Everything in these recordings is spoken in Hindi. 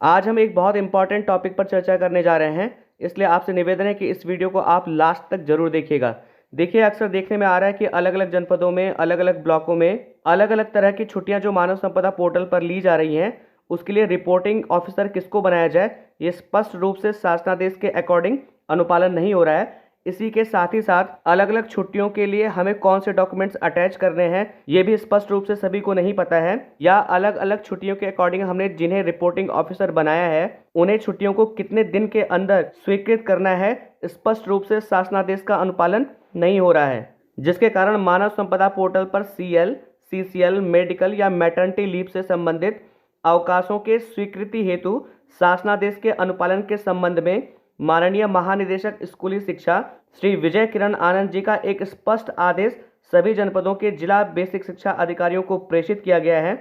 आज हम एक बहुत इंपॉर्टेंट टॉपिक पर चर्चा करने जा रहे हैं, इसलिए आपसे निवेदन है कि इस वीडियो को आप लास्ट तक जरूर देखिएगा। देखिए, अक्सर देखने में आ रहा है कि अलग अलग जनपदों में, अलग अलग ब्लॉकों में अलग अलग तरह की छुट्टियां जो मानव संपदा पोर्टल पर ली जा रही हैं, उसके लिए रिपोर्टिंग ऑफिसर किसको बनाया जाए, ये स्पष्ट रूप से शासनादेश के अकॉर्डिंग अनुपालन नहीं हो रहा है। इसी के साथ ही साथ अलग अलग छुट्टियों के लिए हमें कौन से डॉक्यूमेंट्स अटैच करने हैं, ये भी स्पष्ट रूप से सभी को नहीं पता है। या अलग अलग छुट्टियों के अकॉर्डिंग हमने जिन्हें रिपोर्टिंग ऑफिसर बनाया है, उन्हें छुट्टियों को कितने दिन के अंदर स्वीकृत करना है, स्पष्ट रूप से शासनादेश का अनुपालन नहीं हो रहा है, जिसके कारण मानव संपदा पोर्टल पर CL, CCL, मेडिकल या मैटरनिटी लीव से संबंधित अवकाशों के स्वीकृति हेतु शासनादेश के अनुपालन के संबंध में माननीय महानिदेशक स्कूली शिक्षा श्री विजय किरण आनंद जी का एक स्पष्ट आदेश सभी जनपदों के जिला बेसिक शिक्षा अधिकारियों को प्रेषित किया गया है।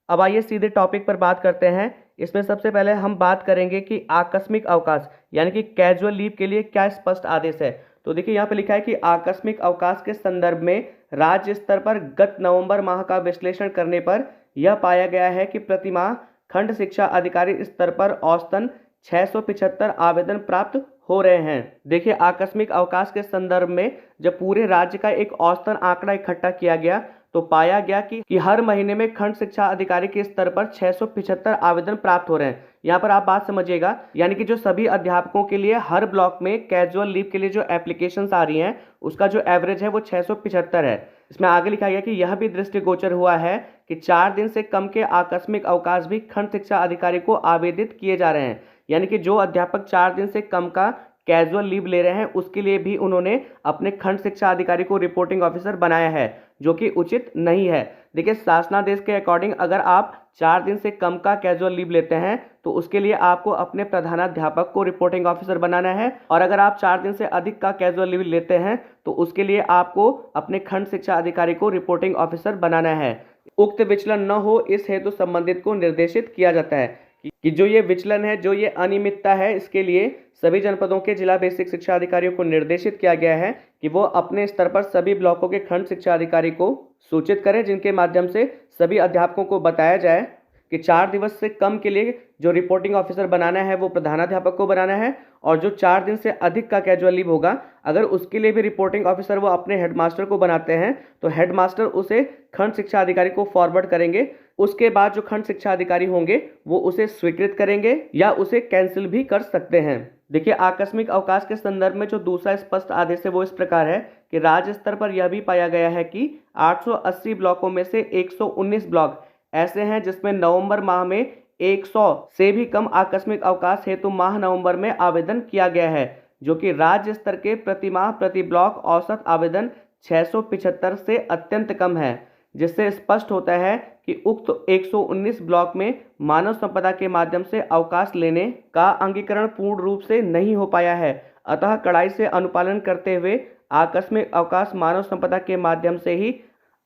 अब आइए सीधे टॉपिक पर बात करते हैं। इसमें सबसे पहले हम बात करेंगे कि आकस्मिक अवकाश यानी कि कैजुअल लीव के लिए क्या स्पष्ट आदेश है। तो देखिए, यहाँ पे लिखा है कि आकस्मिक अवकाश के संदर्भ में राज्य स्तर पर गत नवंबर माह का विश्लेषण करने पर यह पाया गया है कि प्रतिमाह खंड शिक्षा अधिकारी स्तर पर औसतन 675 आवेदन प्राप्त हो रहे हैं। देखिए, आकस्मिक अवकाश के संदर्भ में जब पूरे राज्य का एक औसतन आंकड़ा इकट्ठा किया गया तो पाया गया कि हर महीने में खंड शिक्षा अधिकारी के स्तर पर 675 आवेदन प्राप्त हो रहे हैं। यहाँ पर आप बात समझिएगा, यानी कि जो सभी अध्यापकों के लिए हर ब्लॉक में कैजुअल लीव के लिए जो एप्लीकेशंस आ रही हैं, उसका जो एवरेज है वो 675 है। इसमें आगे लिखा गया कि यह भी दृष्टिगोचर हुआ है कि 4 दिन से कम के आकस्मिक अवकाश भी खंड शिक्षा अधिकारी को आवेदित किए जा रहे हैं। यानी कि जो अध्यापक 4 दिन से कम का कैजुअल लीव ले रहे हैं, उसके लिए भी उन्होंने अपने खंड शिक्षा अधिकारी को रिपोर्टिंग ऑफिसर बनाया है, जो कि उचित नहीं है। देखिए, शासनादेश के अकॉर्डिंग अगर आप 4 दिन से कम का कैजुअल लीव लेते हैं तो उसके लिए आपको अपने प्रधानाध्यापक को रिपोर्टिंग ऑफिसर बनाना है, और अगर आप 4 दिन से अधिक का कैजुअल लीव लेते हैं तो उसके लिए आपको अपने खंड शिक्षा अधिकारी को रिपोर्टिंग ऑफिसर बनाना है। उक्त विचलन न हो, इस हेतु संबंधित को निर्देशित किया जाता है कि जो ये विचलन है, जो ये अनियमितता है, इसके लिए सभी जनपदों के जिला बेसिक शिक्षा अधिकारियों को निर्देशित किया गया है कि वो अपने स्तर पर सभी ब्लॉकों के खंड शिक्षा अधिकारी को सूचित करें, जिनके माध्यम से सभी अध्यापकों को बताया जाए कि 4 दिवस से कम के लिए जो रिपोर्टिंग ऑफिसर बनाना है वो प्रधानाध्यापक को बनाना है, और जो 4 दिन से अधिक का कैजुअल लीव होगा, अगर उसके लिए भी रिपोर्टिंग ऑफिसर वो अपने हेडमास्टर को बनाते हैं तो हेडमास्टर उसे खंड शिक्षा अधिकारी को फॉरवर्ड करेंगे। उसके बाद जो खंड शिक्षा अधिकारी होंगे वो उसे स्वीकृत करेंगे या उसे कैंसिल भी कर सकते हैं। देखिए, आकस्मिक अवकाश के संदर्भ में जो दूसरा स्पष्ट आदेश है वो इस प्रकार है कि राज्य स्तर पर यह भी पाया गया है कि 880 ब्लॉकों में से 119 ब्लॉक ऐसे हैं जिसमें नवंबर माह में 100 से भी कम आकस्मिक अवकाश हेतु माह नवंबर में आवेदन किया गया है, जो कि राज्य स्तर के प्रति माह प्रति ब्लॉक औसत आवेदन 675 से अत्यंत कम है, जिससे स्पष्ट होता है कि उक्त 119 ब्लॉक में मानव संपदा के माध्यम से अवकाश लेने का अंगीकरण पूर्ण रूप से नहीं हो पाया है। अतः कड़ाई से अनुपालन करते हुए आकस्मिक अवकाश मानव संपदा के माध्यम से ही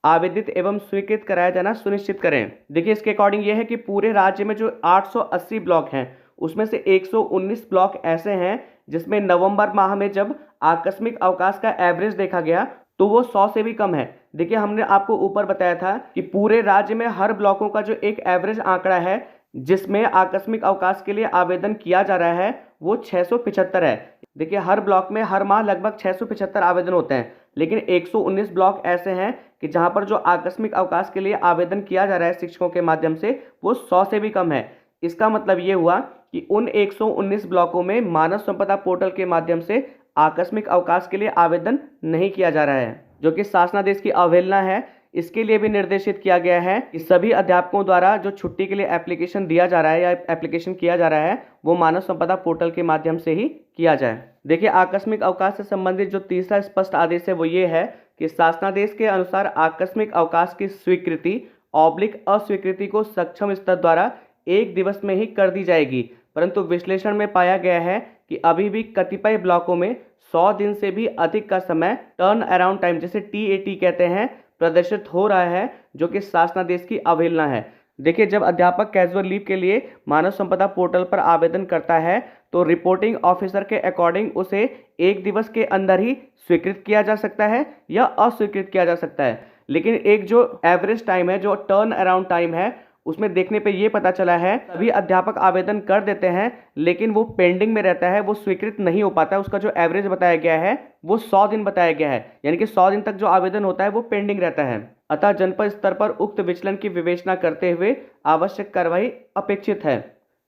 आवेदित एवं स्वीकृत कराया जाना सुनिश्चित करें। देखिए, इसके अकॉर्डिंग यह है कि पूरे राज्य में जो 880 ब्लॉक हैं, उसमें से 119 ब्लॉक ऐसे हैं जिसमें नवंबर माह में जब आकस्मिक अवकाश का एवरेज देखा गया तो वो 100 से भी कम है। देखिए, हमने आपको ऊपर बताया था कि पूरे राज्य में हर ब्लॉकों का जो एक एवरेज आंकड़ा है जिसमें आकस्मिक अवकाश के लिए आवेदन किया जा रहा है वो 675 है। देखिए, हर ब्लॉक में हर माह लगभग 675 आवेदन होते हैं, लेकिन 119 ब्लॉक ऐसे हैं कि जहां पर जो आकस्मिक अवकाश के लिए आवेदन किया जा रहा है शिक्षकों के माध्यम से वो 100 से भी कम है। इसका मतलब ये हुआ कि उन 119 ब्लॉकों में मानव संपदा पोर्टल के माध्यम से आकस्मिक अवकाश के लिए आवेदन नहीं किया जा रहा है, जो कि शासनादेश की अवहेलना है। इसके लिए भी निर्देशित किया गया है कि सभी अध्यापकों द्वारा जो छुट्टी के लिए एप्लीकेशन दिया जा रहा है या एप्लीकेशन किया जा रहा है वो मानव संपदा पोर्टल के माध्यम से ही किया जाए। देखिए, आकस्मिक अवकाश से संबंधित जो तीसरा स्पष्ट आदेश है वो ये है कि शासनादेश के अनुसार आकस्मिक अवकाश की स्वीकृति अस्वीकृति को सक्षम स्तर द्वारा 1 दिवस में ही कर दी जाएगी, परंतु विश्लेषण में पाया गया है कि अभी भी कतिपय ब्लॉकों में 100 दिन से भी अधिक का समय टर्न अराउंड टाइम, जिसे TAT कहते हैं, प्रदर्शित हो रहा है, जो कि शासनादेश की अवहेलना है। देखिए, जब अध्यापक कैजुअल लीव के लिए मानव संपदा पोर्टल पर आवेदन करता है तो रिपोर्टिंग ऑफिसर के अकॉर्डिंग उसे 1 दिवस के अंदर ही स्वीकृत किया जा सकता है या अस्वीकृत किया जा सकता है, लेकिन एक जो एवरेज टाइम है, जो टर्न अराउंड टाइम है, उसमें देखने पे ये पता चला है सभी अध्यापक आवेदन कर देते हैं, लेकिन वो पेंडिंग में रहता है, वो स्वीकृत नहीं हो पाता है। उसका जो एवरेज बताया गया है वो 100 दिन बताया गया है, यानी कि 100 दिन तक जो आवेदन होता है वो पेंडिंग रहता है। अतः जनपद स्तर पर उक्त विचलन की विवेचना करते हुए आवश्यक कार्रवाई अपेक्षित है,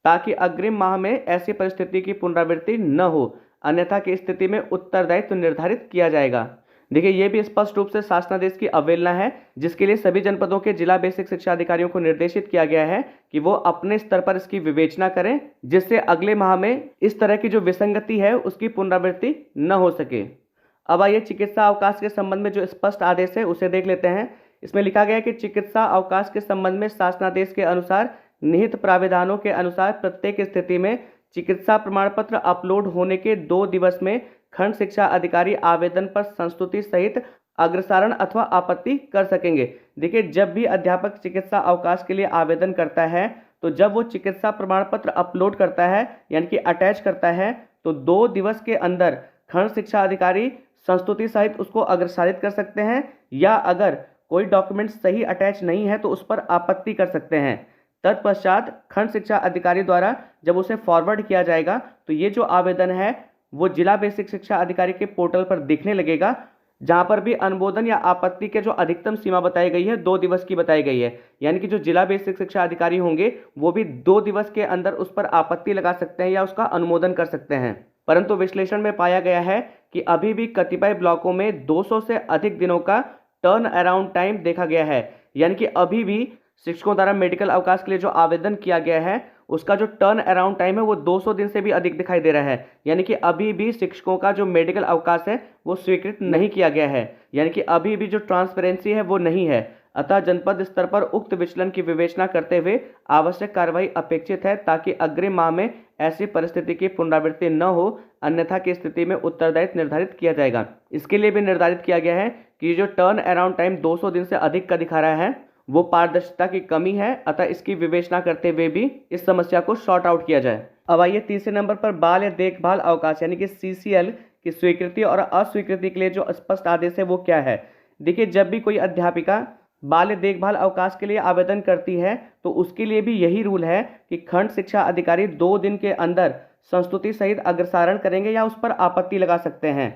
ताकि अग्रिम माह में ऐसी परिस्थिति की पुनरावृत्ति न हो, अन्यथा की स्थिति में उत्तरदायित्व निर्धारित किया जाएगा। देखिए, ये भी स्पष्ट रूप से शासनादेश की अवहेलना है, जिसके लिए सभी जनपदों के जिला बेसिक शिक्षा अधिकारियों को निर्देशित किया गया है कि वो अपने स्तर पर इसकी विवेचना करें, जिससे अगले माह में इस तरह की जो विसंगति है उसकी पुनरावृत्ति न हो सके। अब आइए चिकित्सा अवकाश के संबंध में जो स्पष्ट आदेश है उसे देख लेते हैं। इसमें लिखा गया है कि चिकित्सा अवकाश के संबंध में शासनादेश के अनुसार निहित प्राविधानों के अनुसार प्रत्येक स्थिति में चिकित्सा प्रमाण पत्र अपलोड होने के 2 दिवस में खंड शिक्षा अधिकारी आवेदन पर संस्तुति सहित अग्रसारण अथवा आपत्ति कर सकेंगे। देखिए, जब भी अध्यापक चिकित्सा अवकाश के लिए आवेदन करता है, तो जब वो चिकित्सा प्रमाण पत्र अपलोड करता है यानी कि अटैच करता है, तो 2 दिवस के अंदर खंड शिक्षा अधिकारी संस्तुति सहित उसको अग्रसारित कर सकते हैं, या अगर कोई डॉक्यूमेंट सही अटैच नहीं है तो उस पर आपत्ति कर सकते हैं। तत्पश्चात खंड शिक्षा अधिकारी द्वारा जब उसे फॉरवर्ड किया जाएगा, तो ये जो आवेदन है वो जिला बेसिक शिक्षा अधिकारी के पोर्टल पर दिखने लगेगा, जहां पर भी अनुमोदन या आपत्ति के जो अधिकतम सीमा बताई गई है 2 दिवस की बताई गई है। यानी कि जो जिला बेसिक शिक्षा अधिकारी होंगे वो भी 2 दिवस के अंदर उस पर आपत्ति लगा सकते हैं या उसका अनुमोदन कर सकते हैं। परंतु विश्लेषण में पाया गया है कि अभी भी कतिपय ब्लॉकों में 200 से अधिक दिनों का टर्न अराउंड टाइम देखा गया है। यानी कि अभी भी शिक्षकों द्वारा मेडिकल अवकाश के लिए जो आवेदन किया गया है उसका जो टर्न अराउंड टाइम है वो 200 दिन से भी अधिक दिखाई दे रहा है। यानी कि अभी भी शिक्षकों का जो मेडिकल अवकाश है वो स्वीकृत नहीं किया गया है, यानी कि अभी भी जो ट्रांसपेरेंसी है वो नहीं है। अतः जनपद स्तर पर उक्त विचलन की विवेचना करते हुए आवश्यक कार्रवाई अपेक्षित है, ताकि अग्रिम माह में ऐसी परिस्थिति की पुनरावृत्ति न हो, अन्यथा की स्थिति में उत्तरदायित्व निर्धारित किया जाएगा। इसके लिए भी निर्धारित किया गया है कि जो टर्न अराउंड टाइम 200 दिन से अधिक का दिखा रहा है वो पारदर्शिता की कमी है, अतः इसकी विवेचना करते हुए भी इस समस्या को सॉर्ट आउट किया जाए। अब आइए तीसरे नंबर पर बाल या देखभाल अवकाश यानी कि CCL की स्वीकृति और अस्वीकृति के लिए जो स्पष्ट आदेश है वो क्या है। देखिए, जब भी कोई अध्यापिका बाल देखभाल अवकाश के लिए आवेदन करती है तो उसके लिए भी यही रूल है कि खंड शिक्षा अधिकारी 2 दिन के अंदर संस्तुति सहित अग्रसारण करेंगे या उस पर आपत्ति लगा सकते हैं।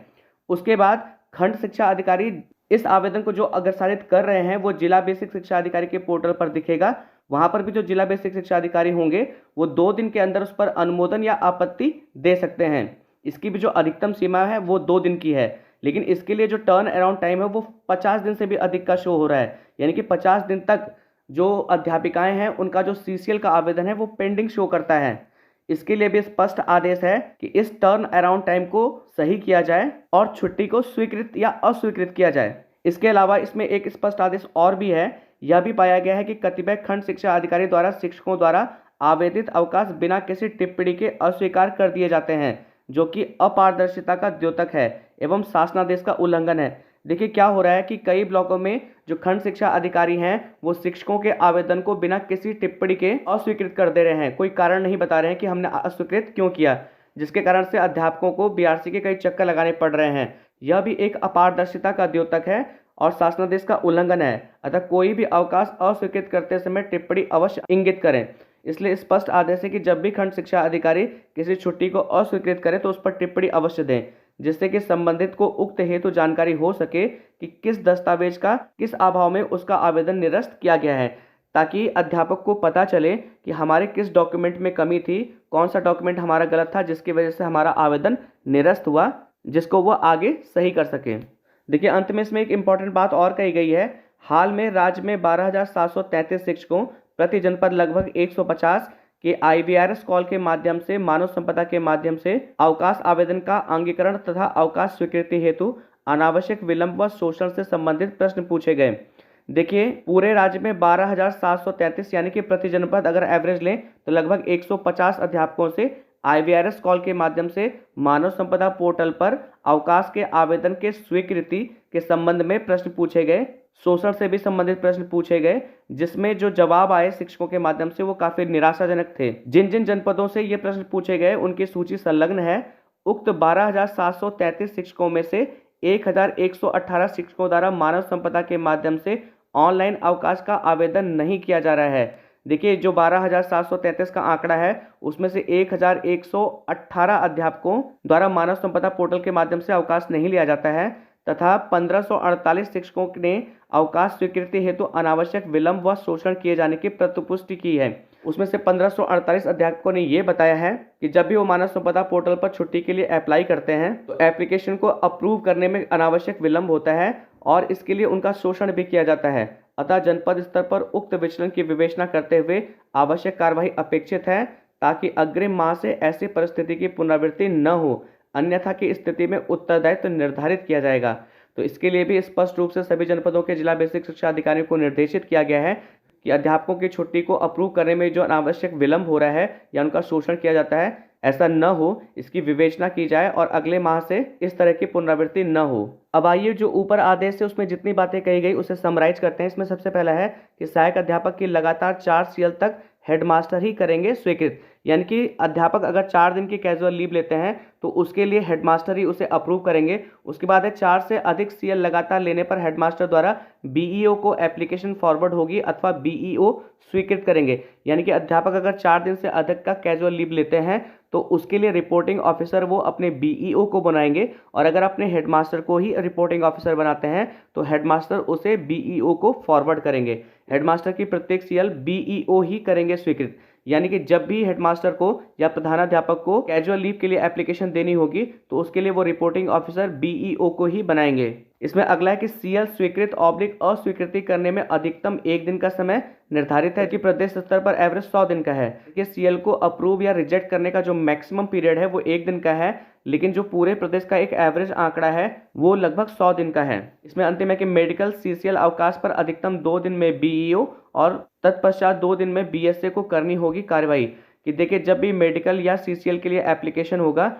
उसके बाद खंड शिक्षा अधिकारी इस आवेदन को जो अग्रसारित कर रहे हैं वो जिला बेसिक शिक्षा अधिकारी के पोर्टल पर दिखेगा। वहां पर भी जो जिला बेसिक शिक्षा अधिकारी होंगे वो 2 दिन के अंदर उस पर अनुमोदन या आपत्ति दे सकते हैं। इसकी भी जो अधिकतम सीमा है वो 2 दिन की है, लेकिन इसके लिए जो टर्न अराउंड टाइम है वो 50 दिन से भी अधिक का शो हो रहा है। यानी कि 50 दिन तक जो अध्यापिकाएं हैं उनका जो CCL का आवेदन है वो पेंडिंग शो करता है। इसके लिए भी स्पष्ट आदेश है कि इस टर्न अराउंड टाइम को सही किया जाए और छुट्टी को स्वीकृत या अस्वीकृत किया जाए। इसके अलावा इसमें एक स्पष्ट आदेश और भी है। यह भी पाया गया है कि कतिपय खंड शिक्षा अधिकारी द्वारा शिक्षकों द्वारा आवेदित अवकाश बिना किसी टिप्पणी के अस्वीकार कर दिए जाते हैं, जो कि अपारदर्शिता का द्योतक है एवं शासनादेश का उल्लंघन है। देखिए, क्या हो रहा है कि कई ब्लॉकों में जो खंड शिक्षा अधिकारी हैं वो शिक्षकों के आवेदन को बिना किसी टिप्पणी के अस्वीकृत कर दे रहे हैं, कोई कारण नहीं बता रहे हैं कि हमने अस्वीकृत क्यों किया, जिसके कारण से अध्यापकों को BRC के कई चक्कर लगाने पड़ रहे हैं। यह भी एक अपारदर्शिता का द्योतक है और शासनादेश का उल्लंघन है। अतः कोई भी अवकाश अस्वीकृत करते समय टिप्पणी अवश्य इंगित करें। इसलिए स्पष्ट आदेश है कि जब भी खंड शिक्षा अधिकारी किसी छुट्टी को अस्वीकृत करे तो उस पर टिप्पणी अवश्य दें, जिससे कि संबंधित को उक्त हेतु जानकारी हो सके कि किस दस्तावेज का किस अभाव में उसका आवेदन निरस्त किया गया है, ताकि अध्यापक को पता चले कि हमारे किस डॉक्यूमेंट में कमी थी, कौन सा डॉक्यूमेंट हमारा गलत था जिसकी वजह से हमारा आवेदन निरस्त हुआ, जिसको वो आगे सही कर सके। देखिए, अंत में इसमें एक इम्पॉर्टेंट बात और कही गई है। हाल में राज्य में 12,733 शिक्षकों प्रति जनपद लगभग 150 के IVRS कॉल के माध्यम से मानव संपदा के माध्यम से अवकाश आवेदन का अंगीकरण तथा अवकाश स्वीकृति हेतु अनावश्यक विलंब व शोषण से संबंधित प्रश्न पूछे गए। देखिए, पूरे राज्य में 12,733 यानी कि प्रति जनपद अगर एवरेज लें तो लगभग 150 अध्यापकों से IVRS कॉल के माध्यम से मानव संपदा पोर्टल पर अवकाश के आवेदन के स्वीकृति के संबंध में प्रश्न पूछे गए। शोषण से भी संबंधित प्रश्न पूछे गए, जिसमें जो जवाब आए शिक्षकों के माध्यम से वो काफी निराशाजनक थे। जिन जिन जनपदों से ये प्रश्न पूछे गए उनकी सूची संलग्न है। उक्त 12,733 शिक्षकों में से 1,118 शिक्षकों द्वारा मानव संपदा के माध्यम से ऑनलाइन अवकाश का आवेदन नहीं किया जा रहा है, देखिए जो 12,733 का आंकड़ा है उसमें से 1,118 अध्यापकों द्वारा मानव संपदा पोर्टल के माध्यम से अवकाश नहीं लिया जाता है तथा 1548 शिक्षकों ने अवकाश स्वीकृति हेतु अनावश्यक विलंब व शोषण किए जाने की प्रतिपुष्टि की है। उसमें से 1548 अध्यापकों ने यह बताया है कि जब भी वो मानव संपदा पोर्टल पर छुट्टी के लिए अप्लाई करते हैं तो एप्लीकेशन को अप्रूव करने में अनावश्यक विलंब होता है और इसके लिए उनका शोषण भी किया जाता है। अतः जनपद स्तर पर उक्त विचलन की विवेचना करते हुए आवश्यक कार्यवाही अपेक्षित है ताकि अग्रिम माह से ऐसी परिस्थिति की पुनरावृत्ति न हो, अन्यथा की स्थिति में उत्तरदायित्व निर्धारित किया जाएगा। तो इसके लिए भी स्पष्ट रूप से सभी जनपदों के जिला बेसिक शिक्षा अधिकारियों को निर्देशित किया गया है कि अध्यापकों की छुट्टी को अप्रूव करने में जो अनावश्यक विलंब हो रहा है या उनका शोषण किया जाता है, ऐसा न हो, इसकी विवेचना की जाए और अगले माह से इस तरह की पुनरावृत्ति न हो। अब आइए जो ऊपर आदेश है उसमें जितनी बातें कही गई उसे समराइज करते हैं। इसमें सबसे पहला है कि सहायक अध्यापक की लगातार 4 CL तक हेडमास्टर ही करेंगे स्वीकृत, यानी कि अध्यापक अगर 4 दिन की कैजुअल लीव लेते हैं तो उसके लिए हेडमास्टर ही उसे अप्रूव करेंगे। उसके बाद है 4 से अधिक CL लगातार लेने पर हेडमास्टर द्वारा BEO को एप्लीकेशन फॉरवर्ड होगी अथवा BEO स्वीकृत करेंगे, यानी कि अध्यापक अगर 4 दिन से अधिक का कैजुअल लीव लेते हैं तो उसके लिए रिपोर्टिंग ऑफिसर वो अपने BEO को बनाएंगे और अगर अपने हेडमास्टर को ही रिपोर्टिंग ऑफिसर बनाते हैं तो हेडमास्टर उसे BEO को फॉरवर्ड करेंगे। हेडमास्टर की प्रत्येक CL BEO ही करेंगे स्वीकृत, यानी कि जब भी हेडमास्टर को या प्रधानाध्यापक को कैजुअल लीव के लिए एप्लीकेशन देनी होगी तो उसके लिए वो रिपोर्टिंग ऑफिसर BEO को ही बनाएंगे। इसमें अगला है कि CL स्वीकृत ऑब्लिक अस्वीकृति करने में अधिकतम 1 दिन का समय निर्धारित है कि प्रदेश स्तर पर एवरेज 100 दिन का है। कि CL को अप्रूव या रिजेक्ट करने का जो मैक्सिमम पीरियड है वो 1 दिन का है, लेकिन जो पूरे प्रदेश का एक एवरेज आंकड़ा है वो लगभग 100 दिन का है। इसमें अंतिम है कि मेडिकल CCL अवकाश पर अधिकतम 2 दिन में BEO और तत्पश्चात 2 दिन में BSA को करनी होगी कार्रवाई। कि देखिए जब भी मेडिकल या CCL के लिए एप्लीकेशन होगा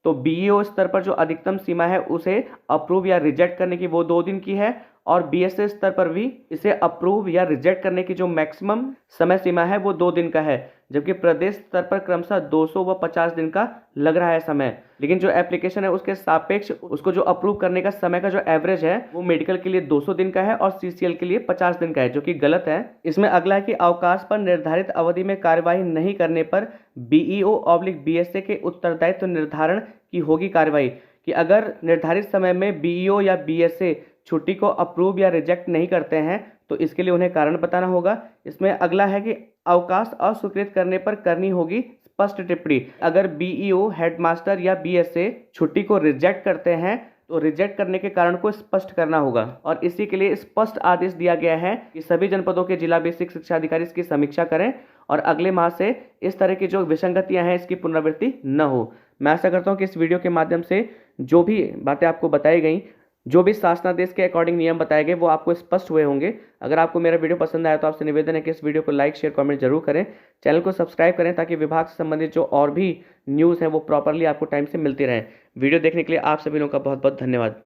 तो BEO स्तर पर जो अधिकतम सीमा है उसे अप्रूव या रिजेक्ट करने की वो 2 दिन की है और BSA स्तर पर भी इसे अप्रूव या रिजेक्ट करने की जो मैक्सिमम समय सीमा है वो 2 दिन का है, जबकि प्रदेश स्तर पर क्रमशः 200 व 50 दिन का लग रहा है समय। लेकिन जो एप्लीकेशन है उसके सापेक्ष उसको जो अप्रूव करने का समय का जो एवरेज है वो मेडिकल के लिए 200 दिन का है और CCL के लिए 50 दिन का है, जो कि गलत है। इसमें अगला है कि अवकाश पर निर्धारित अवधि में कार्यवाही नहीं करने पर BEO/BSA के उत्तरदायित्व निर्धारण की होगी कार्रवाई। कि अगर निर्धारित समय में BEO या BSA छुट्टी को अप्रूव या रिजेक्ट नहीं करते हैं तो इसके लिए उन्हें कारण बताना होगा। इसमें अगला है कि अवकाश अस्वीकृत करने पर करनी होगी स्पष्ट टिप्पणी। अगर BEO, हेडमास्टर या BSA छुट्टी को रिजेक्ट करते हैं तो रिजेक्ट करने के कारण को स्पष्ट करना होगा और इसी के लिए स्पष्ट आदेश दिया गया है कि सभी जनपदों के जिला बेसिक शिक्षा अधिकारी इसकी समीक्षा करें और अगले माह से इस तरह की जो विसंगतियां हैं इसकी पुनरावृत्ति न हो। मैं आशा करता हूं कि इस वीडियो के माध्यम से जो भी बातें आपको बताई गई, जो भी शासनादेश के अकॉर्डिंग नियम बताए गए वो आपको स्पष्ट हुए होंगे। अगर आपको मेरा वीडियो पसंद आया तो आपसे निवेदन है कि इस वीडियो को लाइक, शेयर, कमेंट जरूर करें। चैनल को सब्सक्राइब करें ताकि विभाग से संबंधित जो और भी न्यूज़ है वो प्रॉपरली आपको टाइम से मिलती रहे। वीडियो देखने के लिए आप सभी लोगों का बहुत बहुत धन्यवाद।